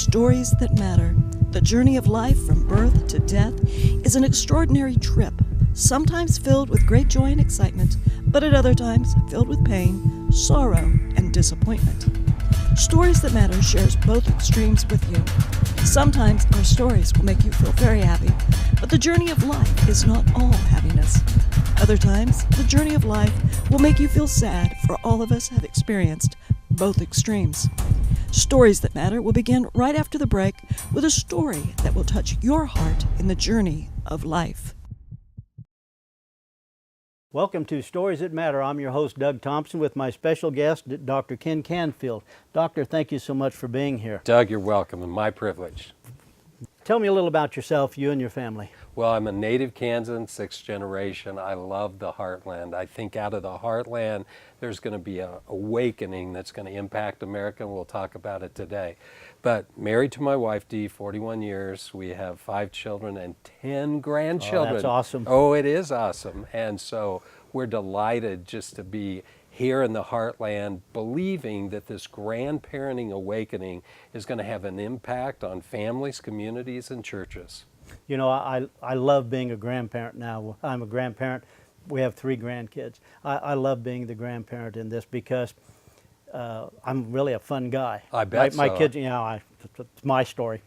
Stories That Matter. The journey of life from birth to death is an extraordinary trip, sometimes filled with great joy and excitement, but at other times filled with pain, sorrow, and disappointment. Stories That Matter shares both extremes with you. Sometimes our stories will make you feel very happy, but the journey of life is not all happiness. Other times, the journey of life will make you feel sad, for all of us have experienced both extremes. Stories That Matter will begin right after the break with a story that will touch your heart in the journey of life. Welcome to Stories That Matter. I'm your host, Doug Thompson, with my special guest, DrKen Canfield. Doctor, thank you so much for being here. Doug, you're welcome, and my privilege. Tell me a little about yourself, you and your family. Well, I'm a native Kansan, 6th generation. I love the heartland. I think out of the heartland, there's going to be an awakening that's going to impact America, and we'll talk about it today. But married to my wife, Dee, 41 years. We have 5 children and 10 grandchildren. Oh, that's awesome. Oh, it is awesome. And so we're delighted just to be here in the heartland, believing that this grandparenting awakening is going to have an impact on families, communities, and churches. You know, I love being a grandparent now. I'm a grandparent. We have 3 grandkids. I love being the grandparent in this because I'm really a fun guy. I bet my so. kids, you know, it's my story.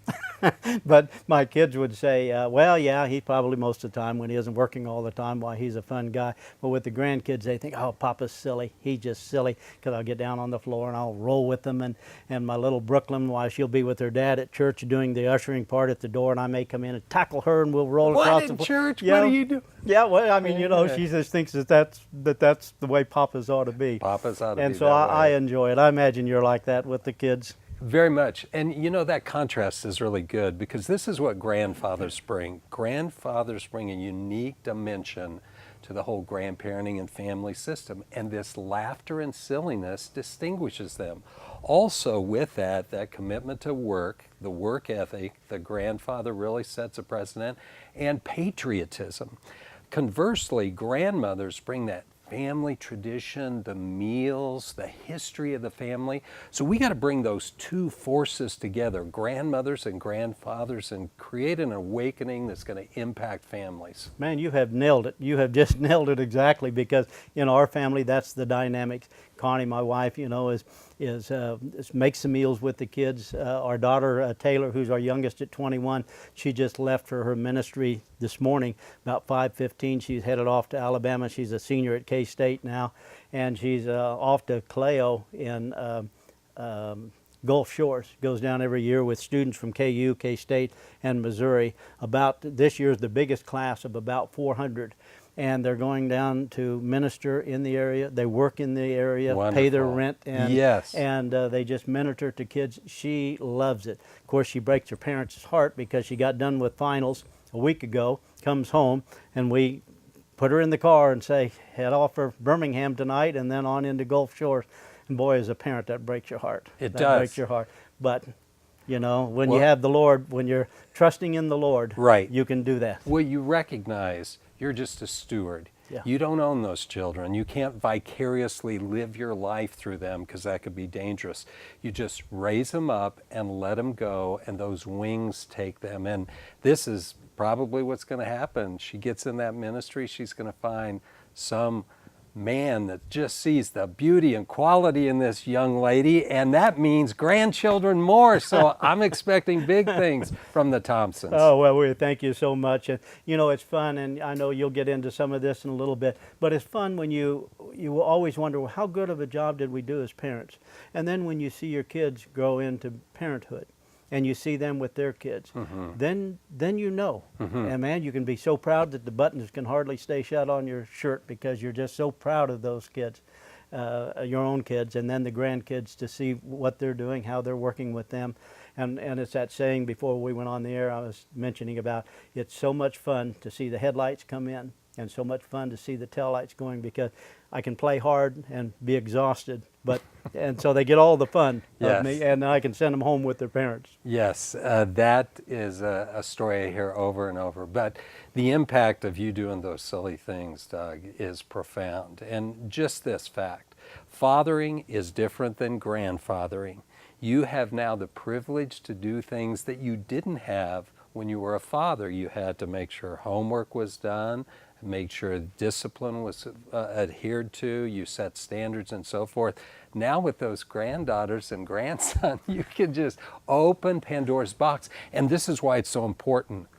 But my kids would say, well, yeah, he probably most of the time when he isn't working all the time, why he's a fun guy. But with the grandkids, they think, oh, Papa's silly. He's just silly, because I'll get down on the floor and I'll roll with them. And my little Brooklyn, why she'll be with her dad at church doing the ushering part at the door, and I may come in and tackle her and we'll roll across the floor. Church? Yeah, what do you do? Yeah, well, I mean, you know, she just thinks that's the way Papa's ought to be. Papa's ought to be. And so that I way. enjoy it. I imagine you're like that with the kids. Very much. And you know, that contrast is really good because this is what grandfathers bring. Grandfathers bring a unique dimension to the whole grandparenting and family system. And this laughter and silliness distinguishes them. Also with that commitment to work, the work ethic, the grandfather really sets a precedent, and patriotism. Conversely, grandmothers bring that family tradition, the meals, the history of the family. So we got to bring those two forces together, grandmothers and grandfathers, and create an awakening that's going to impact families. Man, you have nailed it. You have just nailed it exactly, because in our family, that's the dynamics. Connie, my wife, you know, makes the meals with the kids. Our daughter, Taylor, who's our youngest at 21, she just left for her ministry this morning, about 5:15. She's headed off to Alabama. She's a senior at K-State now, and she's off to Clio in Gulf Shores. Goes down every year with students from KU, K-State, and Missouri. This year's the biggest class of about 400. And they're going down to minister in the area. They work in the area, Wonderful. Pay their rent, and yes. and they just minister to kids. She loves it. Of course, she breaks her parents' heart because she got done with finals a week ago, comes home, and we put her in the car and say, head off for Birmingham tonight and then on into Gulf Shores. And boy, as a parent, that breaks your heart. It that does. breaks your heart. But you know, when you have the Lord, when you're trusting in the Lord, right, you can do that. Well, you recognize you're just a steward. Yeah. You don't own those children. You can't vicariously live your life through them, because that could be dangerous. You just raise them up and let them go, and those wings take them. And this is probably what's going to happen. She gets in that ministry, she's going to find some man that just sees the beauty and quality in this young lady, and that means grandchildren more. So I'm expecting big things from the Thompsons. Oh, well, we thank you so much. And you know, it's fun, and I know you'll get into some of this in a little bit, but it's fun when you always wonder, well, how good of a job did we do as parents? And then when you see your kids grow into parenthood, and you see them with their kids, then you know. And man, you can be so proud that the buttons can hardly stay shut on your shirt, because you're just so proud of those kids, your own kids, and then the grandkids, to see what they're doing, how they're working with them. And it's that saying before we went on the air I was mentioning about, it's so much fun to see the headlights come in, and so much fun to see the taillights going, because I can play hard and be exhausted, and so they get all the fun of me, and I can send them home with their parents. Yes, that is a story I hear over and over. But the impact of you doing those silly things, Doug, is profound. And just this fact, fathering is different than grandfathering. You have now the privilege to do things that you didn't have when you were a father. You had to make sure homework was done, make sure discipline was adhered to, you set standards and so forth. Now with those granddaughters and grandson, you can just open Pandora's box. And this is why it's so important.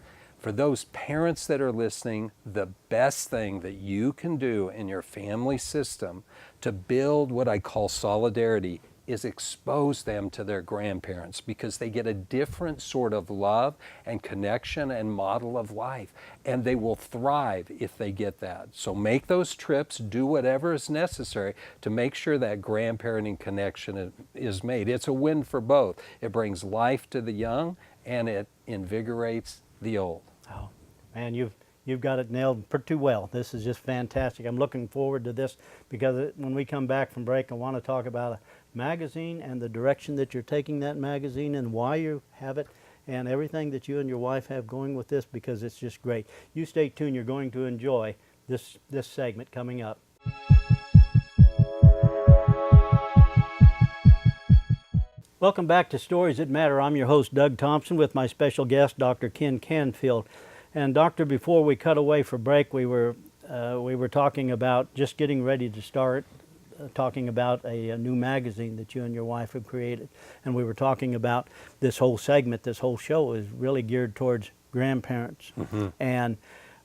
For those parents that are listening, the best thing that you can do in your family system to build what I call solidarity is expose them to their grandparents, because they get a different sort of love and connection and model of life, and they will thrive if they get that. So make those trips, do whatever is necessary to make sure that grandparenting connection is made. It's a win for both. It brings life to the young and it invigorates the old. Oh, man, you've got it nailed pretty well. This is just fantastic. I'm looking forward to this, because when we come back from break, I want to talk about a magazine and the direction that you're taking that magazine and why you have it and everything that you and your wife have going with this, because it's just great. You stay tuned. You're going to enjoy this segment coming up. Welcome back to Stories That Matter. I'm your host, Doug Thompson, with my special guest, Dr. Ken Canfield. And Doctor, before we cut away for break, we were talking about just getting ready to start talking about a new magazine that you and your wife have created. And we were talking about this whole segment, this whole show is really geared towards grandparents. Mm-hmm. And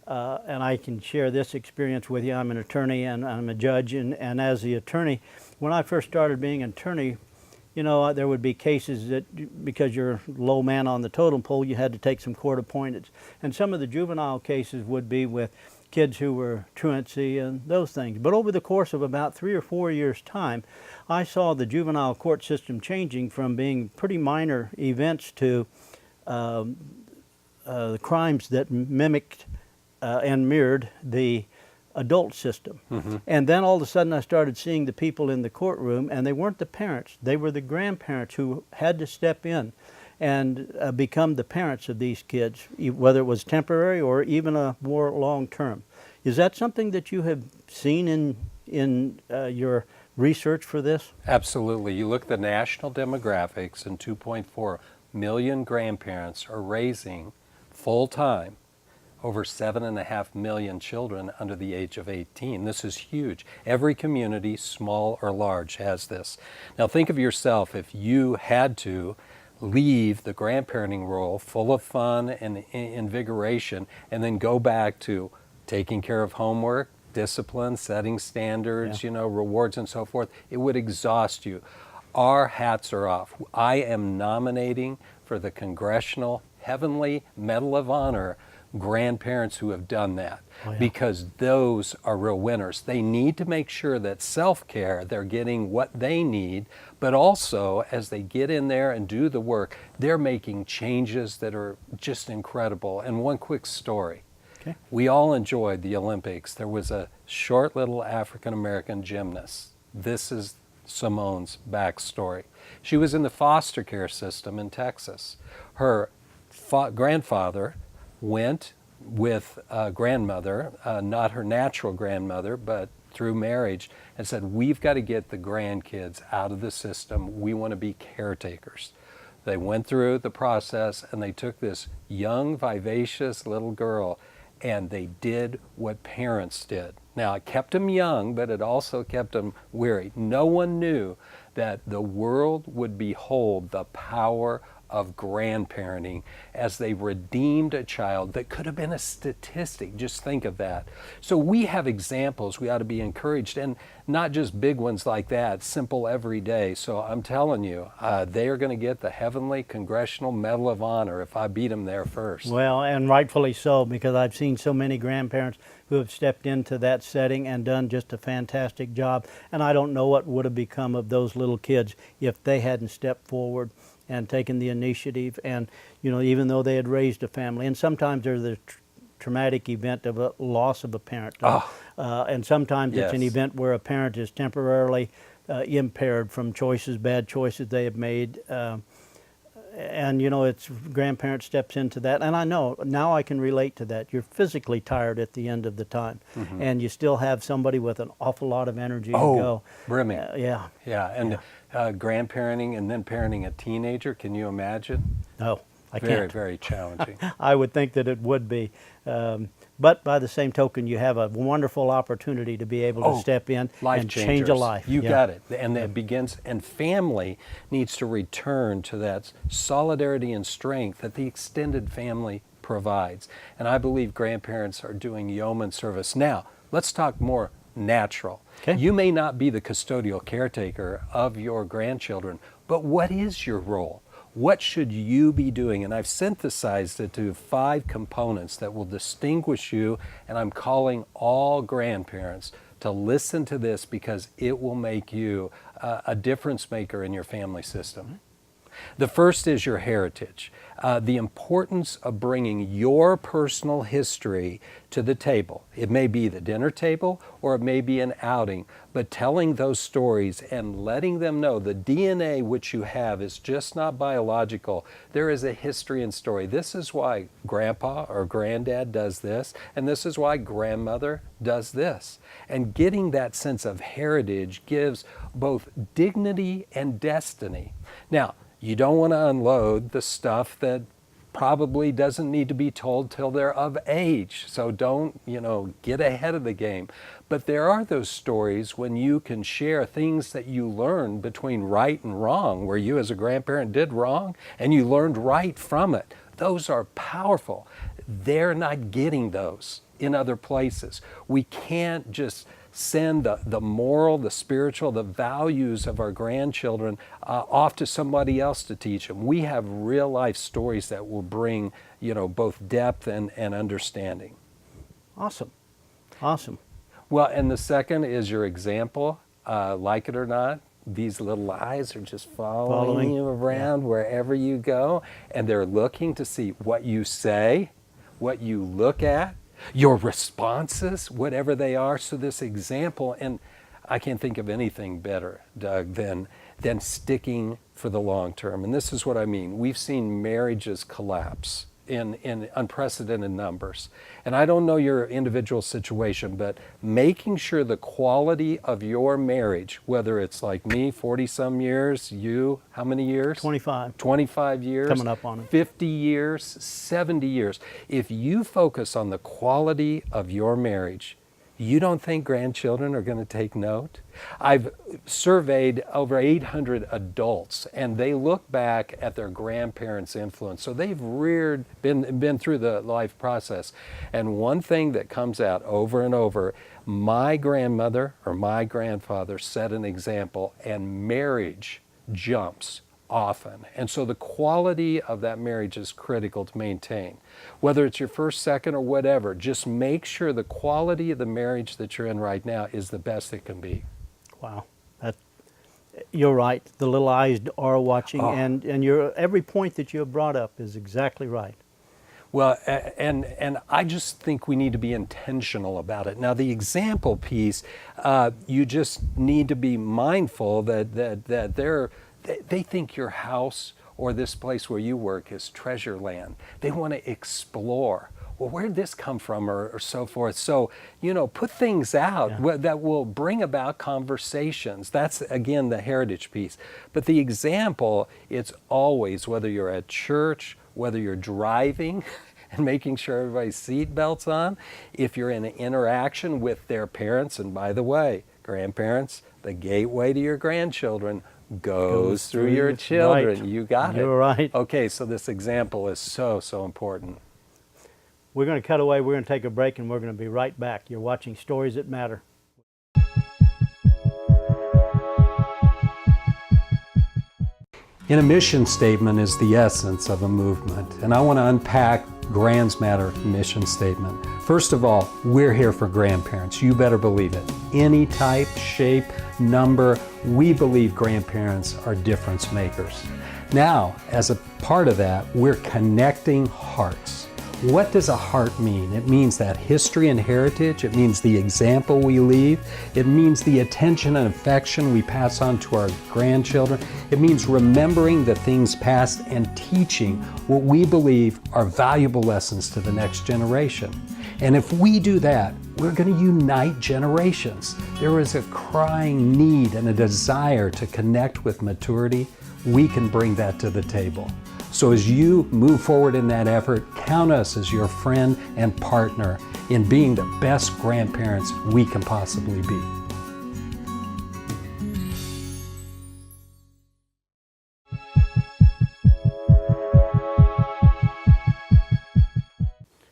I can share this experience with you. I'm an attorney and I'm a judge. And as the attorney, when I first started being an attorney, you know, there would be cases that because you're low man on the totem pole, you had to take some court appointeds. And some of the juvenile cases would be with kids who were truancy and those things. But over the course of about 3 or 4 years' time, I saw the juvenile court system changing from being pretty minor events to the crimes that mimicked and mirrored the adult system. Mm-hmm. And then all of a sudden I started seeing the people in the courtroom, and they weren't the parents, they were the grandparents who had to step in and become the parents of these kids, whether it was temporary or even a more long-term. Is that something that you have seen in your research for this? Absolutely. You look at the national demographics, and 2.4 million grandparents are raising full-time over 7.5 million children under the age of 18. This is huge. Every community, small or large, has this. Now think of yourself if you had to leave the grandparenting role full of fun and invigoration and then go back to taking care of homework, discipline, setting standards, rewards and so forth. It would exhaust you. Our hats are off. I am nominating for the Congressional Heavenly Medal of Honor grandparents who have done that, because those are real winners. They need to make sure that self-care, they're getting what they need, but also as they get in there and do the work, they're making changes that are just incredible. And one quick story. Okay. We all enjoyed the Olympics. There was a short little African-American gymnast. This is Simone's backstory. She was in the foster care system in Texas. Her grandfather went with a grandmother, not her natural grandmother, but through marriage, and said, we've got to get the grandkids out of the system. We want to be caretakers. They went through the process, and they took this young, vivacious little girl, and they did what parents did. Now, it kept them young, but it also kept them weary. No one knew that the world would behold the power of grandparenting as they redeemed a child that could have been a statistic. Just think of that. So we have examples. We ought to be encouraged, and not just big ones like that, simple every day. So I'm telling you, they are going to get the Heavenly Congressional Medal of Honor if I beat them there first. Well, and rightfully so, because I've seen so many grandparents who have stepped into that setting and done just a fantastic job. And I don't know what would have become of those little kids if they hadn't stepped forward and taken the initiative, and even though they had raised a family. And sometimes there's the traumatic event of a loss of a parent, and sometimes it's an event where a parent is temporarily impaired from bad choices they have made, And you know, it's grandparent steps into that, and I know now I can relate to that. You're physically tired at the end of the time, and you still have somebody with an awful lot of energy to go. Brimming. Yeah. Yeah, and grandparenting and then parenting a teenager, can you imagine? No, I Very, can't. very challenging. I would think that it would be. But by the same token, you have a wonderful opportunity to be able to step in and change a life. You got it. And that begins, and family needs to return to that solidarity and strength that the extended family provides. And I believe grandparents are doing yeoman service. Now, let's talk more natural. Okay. You may not be the custodial caretaker of your grandchildren, but what is your role? What should you be doing? And I've synthesized it to 5 components that will distinguish you, and I'm calling all grandparents to listen to this because it will make you a difference maker in your family system. The first is your heritage. The importance of bringing your personal history to the table. It may be the dinner table or it may be an outing, but telling those stories and letting them know the DNA which you have is just not biological. There is a history and story. This is why grandpa or granddad does this, and this is why grandmother does this. And getting that sense of heritage gives both dignity and destiny. Now, you don't want to unload the stuff that probably doesn't need to be told till they're of age. So don't, get ahead of the game. But there are those stories when you can share things that you learned between right and wrong, where you as a grandparent did wrong and you learned right from it. Those are powerful. They're not getting those in other places. We can't just send the moral, the spiritual, the values of our grandchildren off to somebody else to teach them. We have real life stories that will bring, both depth and understanding. Awesome. Awesome. Well, and the second is your example. Like it or not, these little eyes are just following you around wherever you go, and they're looking to see what you say, what you look at, your responses, whatever they are. So this example, and I can't think of anything better, Doug, than sticking for the long term. And this is what I mean. We've seen marriages collapse in unprecedented numbers. And I don't know your individual situation, but making sure the quality of your marriage, whether it's like me, 40-some years, you, how many years? 25. 25 years. Coming up on it. 50 years, 70 years. If you focus on the quality of your marriage, you don't think grandchildren are going to take note? I've surveyed over 800 adults, and they look back at their grandparents' influence. So they've been through the life process. And one thing that comes out over and over, my grandmother or my grandfather set an example, and marriage jumps often. And so the quality of that marriage is critical to maintain. Whether it's your first, second, or whatever, just make sure the quality of the marriage that you're in right now is the best it can be. Wow. You're right. The little eyes are watching, and every point that you have brought up is exactly right. Well, and I just think we need to be intentional about it. Now, the example piece, you just need to be mindful that they think your house or this place where you work is treasure land. They want to explore. Well, where'd this come from, or so forth? So, put things out that will bring about conversations. That's, again, the heritage piece. But the example, it's always, whether you're at church, whether you're driving and making sure everybody's seatbelts on, if you're in an interaction with their parents, and by the way, grandparents, the gateway to your grandchildren goes through your children. Right. You got it. You're right. Okay, so this example is so important. We're going to cut away, we're going to take a break, and we're going to be right back. You're watching Stories That Matter. In a mission statement is the essence of a movement, and I want to unpack GrandsMatter mission statement. First of all, we're here for grandparents. You better believe it. Any type, shape, number, we believe grandparents are difference makers. Now, as a part of that, we're connecting hearts. What does a heart mean? It means that history and heritage. It means the example we leave. It means the attention and affection we pass on to our grandchildren. It means remembering the things past and teaching what we believe are valuable lessons to the next generation. And if we do that, we're going to unite generations. There is a crying need and a desire to connect with maturity. We can bring that to the table. So as you move forward in that effort, count us as your friend and partner in being the best grandparents we can possibly be.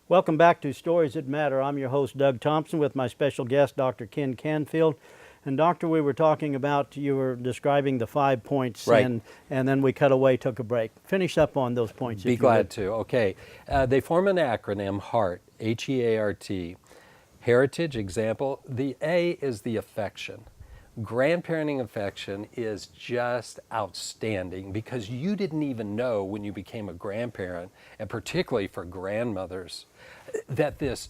Welcome back to Stories That Matter. I'm your host, Doug Thompson, with my special guest, Dr. Ken Canfield. And Doctor, we were talking about, you were describing the 5 points, right. and then we cut away, took a break. Finish up on those points. Be glad to. Okay. They form an acronym, HEART, H-E-A-R-T. Heritage, example. The A is the affection. Grandparenting affection is just outstanding because you didn't even know when you became a grandparent, and particularly for grandmothers, that this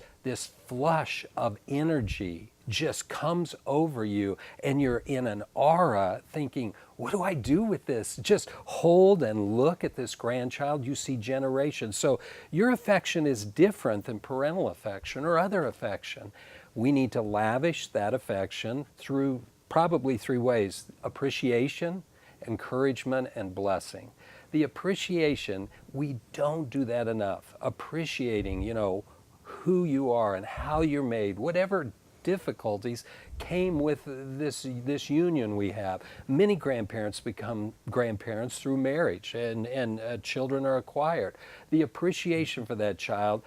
flush of energy just comes over you, and you're in an aura thinking, what do I do with this? Just hold and look at this grandchild. You see generations. So your affection is different than parental affection or other affection. We need to lavish that affection through probably 3 ways: appreciation, encouragement, and blessing. The appreciation, we don't do that enough. Appreciating, who you are and how you're made, whatever difficulties came with this union we have. Many grandparents become grandparents through marriage, and children are acquired. The appreciation for that child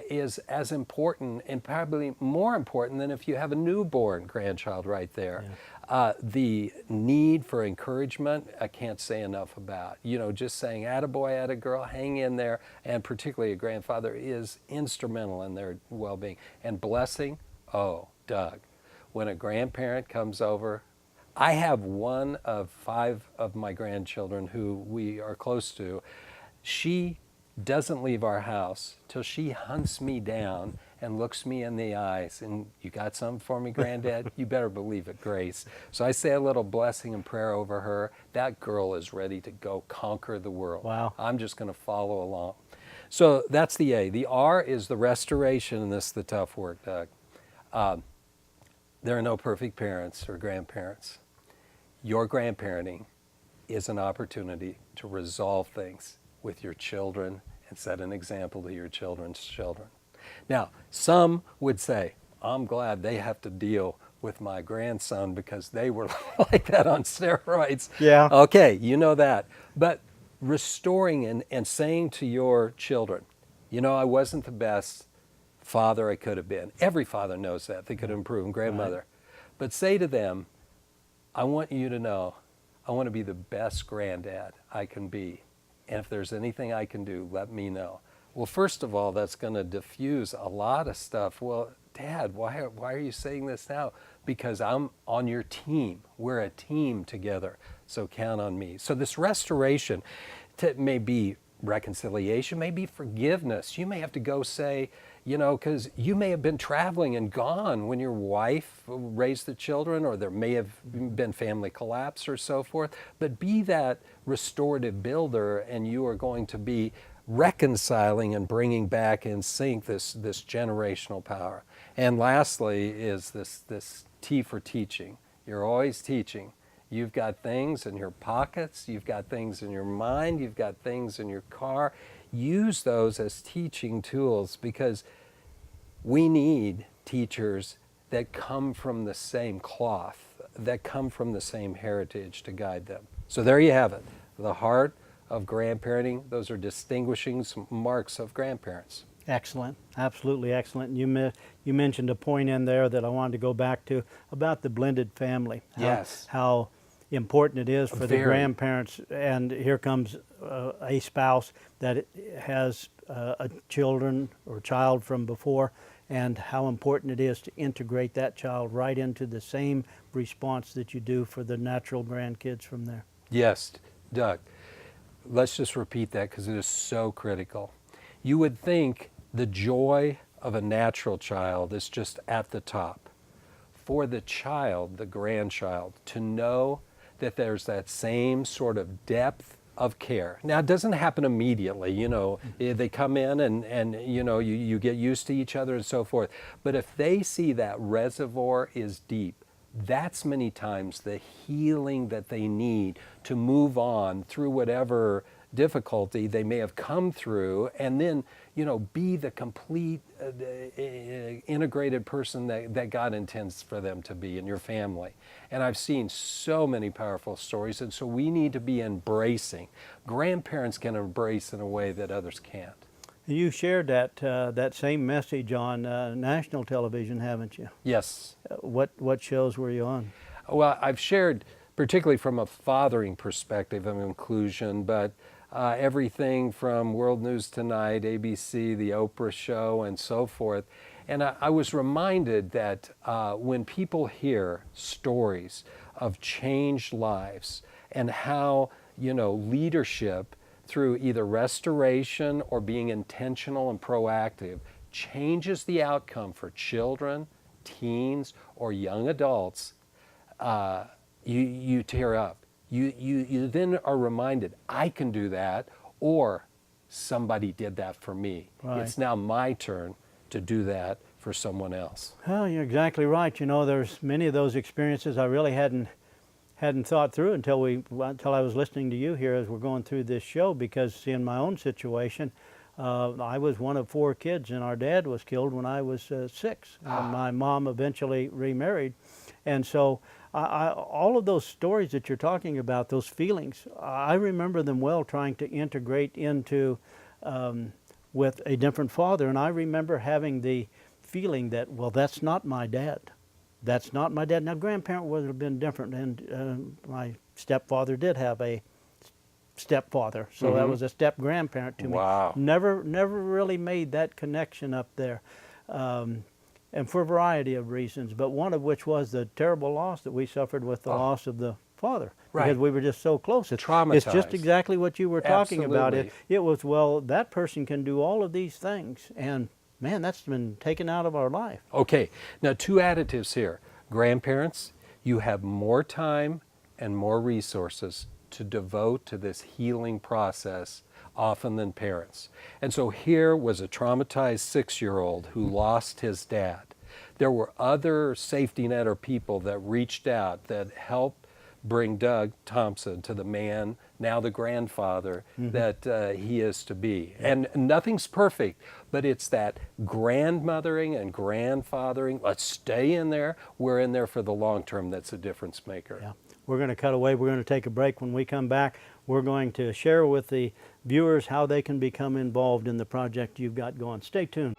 is as important, and probably more important than if you have a newborn grandchild right there. Yeah. The need for encouragement, I can't say enough about. Just saying, attaboy, attagirl, hang in there, and particularly a grandfather is instrumental in their well-being. And blessing, oh, Doug, when a grandparent comes over, I have one of 5 of my grandchildren who we are close to. She doesn't leave our house till she hunts me down and looks me in the eyes. And you got something for me, Granddad? You better believe it, Grace. So I say a little blessing and prayer over her. That girl is ready to go conquer the world. Wow. I'm just going to follow along. So that's the A. The R is the restoration, and this is the tough work, Doug. There are no perfect parents or grandparents. Your grandparenting is an opportunity to resolve things with your children and set an example to your children's children. Now, some would say, I'm glad they have to deal with my grandson because they were like that on steroids. Yeah. Okay, you know that. But restoring and saying to your children, I wasn't the best father I could have been. Every father knows that. They could improve, and grandmother. Right. But say to them, I want you to know, I want to be the best granddad I can be. And if there's anything I can do, let me know. Well, first of all, that's going to diffuse a lot of stuff. Well, Dad, why are you saying this now? Because I'm on your team. We're a team together, so count on me. So this restoration may be reconciliation, may be forgiveness. You may have to go say, because you may have been traveling and gone when your wife raised the children, or there may have been family collapse or so forth, but be that restorative builder, and you are going to be reconciling and bringing back in sync this generational power. And lastly is this T for teaching. You're always teaching. You've got things in your pockets, you've got things in your mind, you've got things in your car. Use those as teaching tools, because we need teachers that come from the same cloth, that come from the same heritage to guide them. So there you have it, the heart of grandparenting. Those are distinguishing marks of grandparents. Excellent, absolutely excellent. And you mentioned a point in there that I wanted to go back to about the blended family. Yes. How important it is for the grandparents, and here comes a spouse that has a children or child from before, and how important it is to integrate that child right into the same response that you do for the natural grandkids from there. Yes, Doug. Let's just repeat that because it is so critical. You would think the joy of a natural child is just at the top. For the child, the grandchild, to know that there's that same sort of depth of care. Now, it doesn't happen immediately, you know, they come in and you know, you get used to each other and so forth. But if they see that reservoir is deep, that's many times the healing that they need to move on through whatever difficulty they may have come through, and then, you know, be the complete integrated person that God intends for them to be in your family. And I've seen so many powerful stories, and so we need to be embracing. Grandparents can embrace in a way that others can't. You shared that same message on national television, haven't you? Yes. What shows were you on? Well, I've shared, particularly from a fathering perspective of inclusion, but everything from World News Tonight, ABC, The Oprah Show, and so forth. And I was reminded that when people hear stories of changed lives and how, you know, leadership through either restoration or being intentional and proactive changes the outcome for children, teens, or young adults, you tear up. You then are reminded, I can do that, or somebody did that for me. Right. It's now my turn to do that for someone else. Well, you're exactly right. You know, there's many of those experiences I really hadn't thought through until I was listening to you here as we're going through this show, because in my own situation, I was one of 4 kids, and our dad was killed when I was 6. And my mom eventually remarried. And so all of those stories that you're talking about, those feelings, I remember them well, trying to integrate into with a different father. And I remember having the feeling that, well, that's not my dad. That's not my dad. Now, grandparent would have been different, and my stepfather did have a stepfather, so that was a step-grandparent to me. Wow. Never really made that connection up there, and for a variety of reasons, but one of which was the terrible loss that we suffered with the loss of the father, Right. because we were just so close. It's Traumatized. just exactly what you were talking about. Absolutely. It was, well, that person can do all of these things, and man, that's been taken out of our life. Okay, now 2 additives here. Grandparents, you have more time and more resources to devote to this healing process often than parents. And so here was a traumatized 6-year-old who lost his dad. There were other safety net or people that reached out that helped bring Doug Thompson to the man, now the grandfather that he is to be. And nothing's perfect, but it's that grandmothering and grandfathering. Let's stay in there. We're in there for the long term. That's a difference maker. Yeah. We're going to cut away. We're going to take a break. When we come back, we're going to share with the viewers how they can become involved in the project you've got going. Stay tuned.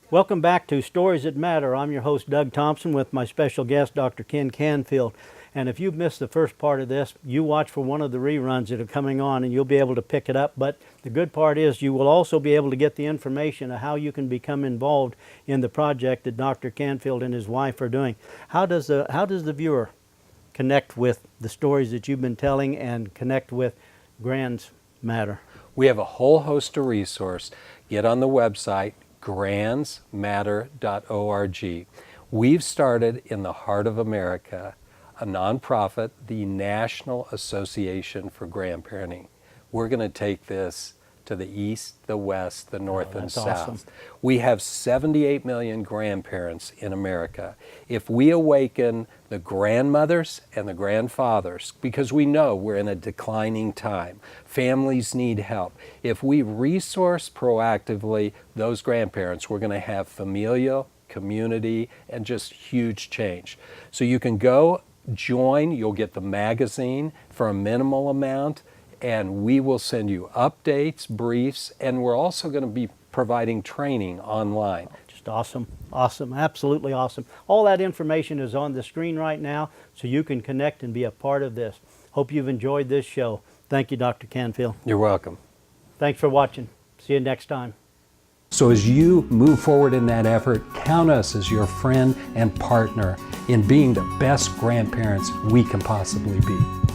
Welcome back to Stories That Matter. I'm your host, Doug Thompson, with my special guest, Dr. Ken Canfield. And if you've missed the first part of this, you watch for one of the reruns that are coming on and you'll be able to pick it up. But the good part is you will also be able to get the information of how you can become involved in the project that Dr. Canfield and his wife are doing. How does the viewer connect with the stories that you've been telling and connect with GrandsMatter? We have a whole host of resources. Get on the website, grandsmatter.org. We've started in the heart of America a nonprofit, the National Association for Grandparenting. We're going to take this to the east, the west, the north, and south. Awesome. We have 78 million grandparents in America. If we awaken the grandmothers and the grandfathers, because we know we're in a declining time, families need help. If we resource proactively those grandparents, we're going to have familial, community, and just huge change. So you can go join, you'll get the magazine for a minimal amount, and we will send you updates, briefs, and we're also going to be providing training online. Just awesome, awesome, absolutely awesome. All that information is on the screen right now, so you can connect and be a part of this. Hope you've enjoyed this show. Thank you, Dr. Canfield. You're welcome. Thanks for watching. See you next time. So as you move forward in that effort, count us as your friend and partner in being the best grandparents we can possibly be.